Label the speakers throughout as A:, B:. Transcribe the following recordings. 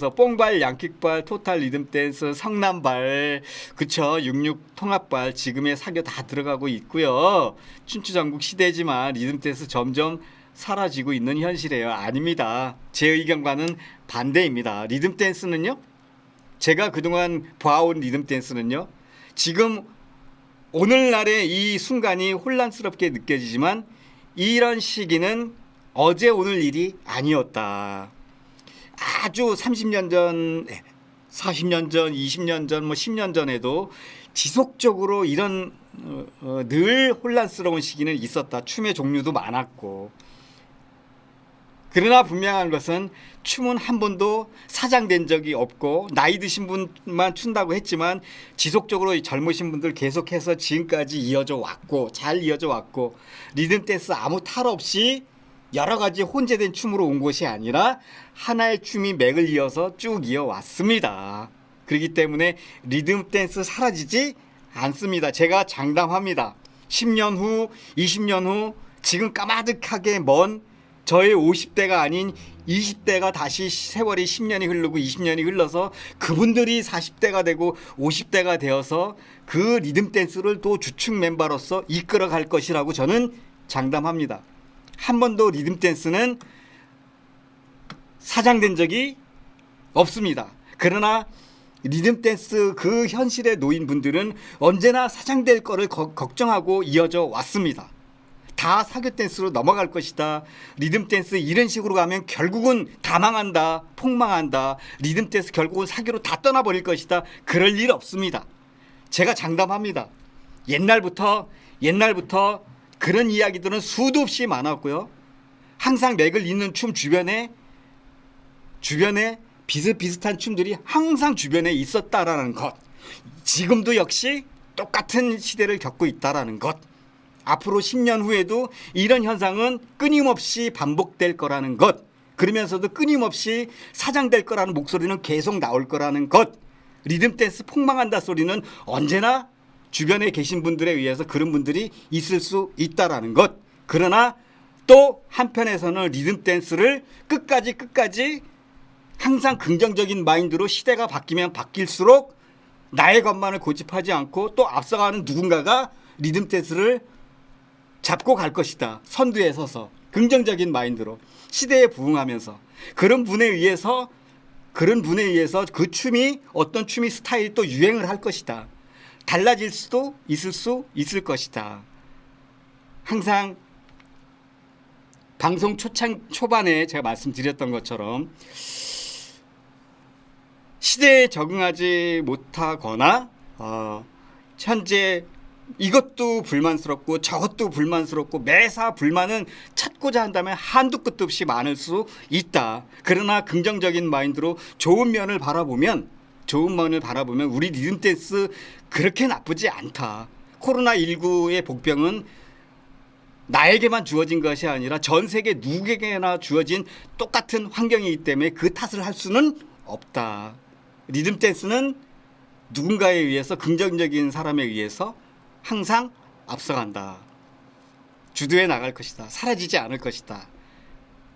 A: 이어서 뽕발, 양킥발, 토탈 리듬 댄스, 성남발, 그쵸, 66 통합발, 지금의 사교 다 들어가고 있고요. 춘추전국 시대지만 리듬 댄스 점점 사라지고 있는 현실이에요. 아닙니다. 제 의견과는 반대입니다. 리듬 댄스는요, 제가 그동안 봐온 리듬 댄스는요, 지금 오늘날의 이 순간이 혼란스럽게 느껴지지만 이런 시기는 어제 오늘 일이 아니었다. 아주 30년 전, 40년 전, 20년 전, 뭐 10년 전에도 지속적으로 이런 늘 혼란스러운 시기는 있었다. 춤의 종류도 많았고. 그러나 분명한 것은 춤은 한 번도 사장된 적이 없고, 나이 드신 분만 춘다고 했지만 지속적으로 젊으신 분들 계속해서 지금까지 이어져 왔고, 잘 이어져 왔고, 리듬 댄스 아무 탈 없이 여러 가지 혼재된 춤으로 온 것이 아니라 하나의 춤이 맥을 이어서 쭉 이어왔습니다. 그렇기 때문에 리듬 댄스 사라지지 않습니다. 제가 장담합니다. 10년 후, 20년 후, 지금 까마득하게 먼 저의 50대가 아닌 20대가 다시 세월이 10년이 흐르고 20년이 흘러서 그분들이 40대가 되고 50대가 되어서 그 리듬 댄스를 또 주축 멤버로서 이끌어 갈 것이라고 저는 장담합니다. 한 번도 리듬 댄스는 사장된 적이 없습니다. 그러나 리듬 댄스 그 현실에 놓인 분들은 언제나 사장될 거를 걱정하고 이어져 왔습니다. 다 사교 댄스로 넘어갈 것이다. 리듬 댄스 이런 식으로 가면 결국은 다 망한다. 폭망한다. 리듬 댄스 결국은 사교로 다 떠나버릴 것이다. 그럴 일 없습니다. 제가 장담합니다. 옛날부터 그런 이야기들은 수도 없이 많았고요. 항상 맥을 잇는 춤 주변에 비슷비슷한 춤들이 항상 주변에 있었다라는 것. 지금도 역시 똑같은 시대를 겪고 있다라는 것. 앞으로 10년 후에도 이런 현상은 끊임없이 반복될 거라는 것. 그러면서도 끊임없이 사장될 거라는 목소리는 계속 나올 거라는 것. 리듬 댄스 폭망한다 소리는 언제나 주변에 계신 분들에 의해서 그런 분들이 있을 수 있다라는 것. 그러나 또 한편에서는 리듬 댄스를 끝까지 항상 긍정적인 마인드로 시대가 바뀌면 바뀔수록 나의 것만을 고집하지 않고 또 앞서가는 누군가가 리듬 댄스를 잡고 갈 것이다. 선두에 서서 긍정적인 마인드로 시대에 부응하면서 그런 분에 의해서 그 춤이 어떤 춤이 스타일이 또 유행을 할 것이다. 달라질 수도 있을 수 있을 것이다. 항상 방송 초반에 제가 말씀드렸던 것처럼 시대에 적응하지 못하거나 현재 이것도 불만스럽고 저것도 불만스럽고 매사 불만은 찾고자 한다면 한두 끝도 없이 많을 수 있다. 그러나 긍정적인 마인드로 좋은 면을 바라보면 우리 리듬 댄스 그렇게 나쁘지 않다. 코로나19의 복병은 나에게만 주어진 것이 아니라 전 세계 누구에게나 주어진 똑같은 환경이기 때문에 그 탓을 할 수는 없다. 리듬 댄스는 누군가에 의해서 긍정적인 사람에 의해서 항상 앞서간다. 주도해 나갈 것이다. 사라지지 않을 것이다.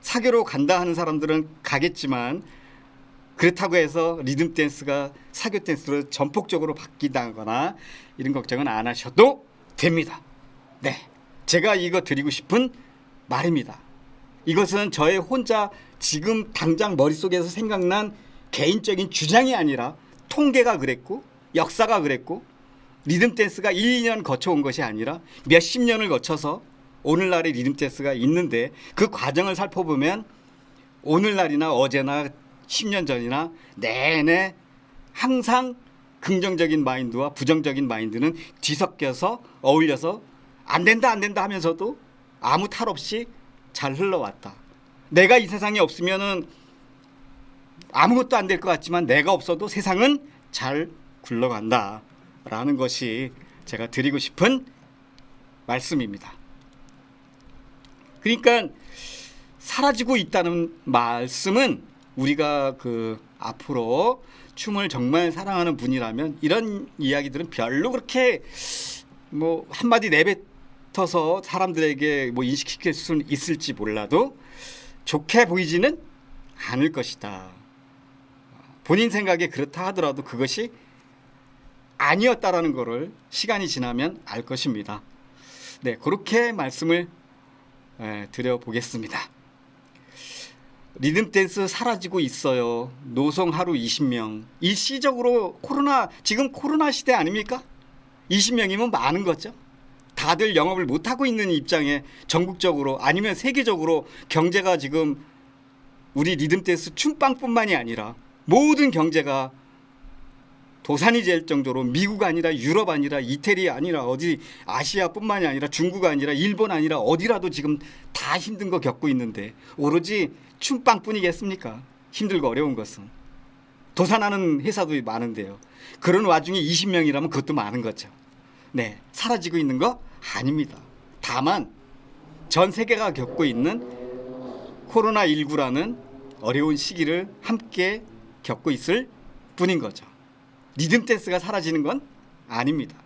A: 사교로 간다 하는 사람들은 가겠지만 그렇다고 해서 리듬 댄스가 사교 댄스로 전폭적으로 바뀌다거나 이런 걱정은 안 하셔도 됩니다. 네, 제가 이거 드리고 싶은 말입니다. 이것은 저의 혼자 지금 당장 머릿속에서 생각난 개인적인 주장이 아니라 통계가 그랬고 역사가 그랬고 리듬 댄스가 1, 2년 거쳐온 것이 아니라 몇십 년을 거쳐서 오늘날의 리듬 댄스가 있는데 그 과정을 살펴보면 오늘날이나 어제나 10년 전이나 내내 항상 긍정적인 마인드와 부정적인 마인드는 뒤섞여서 어울려서 안 된다 하면서도 아무 탈 없이 잘 흘러왔다. 내가 이 세상에 없으면은 아무것도 안 될 것 같지만 내가 없어도 세상은 잘 굴러간다 라는 것이 제가 드리고 싶은 말씀입니다. 그러니까 사라지고 있다는 말씀은 우리가 앞으로 춤을 정말 사랑하는 분이라면 이런 이야기들은 별로 그렇게 뭐 한마디 내뱉어서 사람들에게 뭐 인식시킬 수는 있을지 몰라도 좋게 보이지는 않을 것이다. 본인 생각에 그렇다 하더라도 그것이 아니었다라는 것을 시간이 지나면 알 것입니다. 네, 그렇게 말씀을 드려보겠습니다. 리듬 댄스 사라지고 있어요. 노송 하루 20명. 일시적으로 지금 코로나 시대 아닙니까? 20명이면 많은 거죠. 다들 영업을 못하고 있는 입장에 전국적으로 아니면 세계적으로 경제가 지금 우리 리듬 댄스 춤방뿐만이 아니라 모든 경제가 도산이 될 정도로 미국 아니라 유럽 아니라 이태리 아니라 어디 아시아뿐만이 아니라 중국 아니라 일본 아니라 어디라도 지금 다 힘든 거 겪고 있는데 오로지 춤방뿐이겠습니까? 힘들고 어려운 것은. 도산하는 회사도 많은데요. 그런 와중에 20명이라면 그것도 많은 거죠. 네, 사라지고 있는 거 아닙니다. 다만 전 세계가 겪고 있는 코로나19라는 어려운 시기를 함께 겪고 있을 뿐인 거죠. 리듬 댄스가 사라지는 건 아닙니다.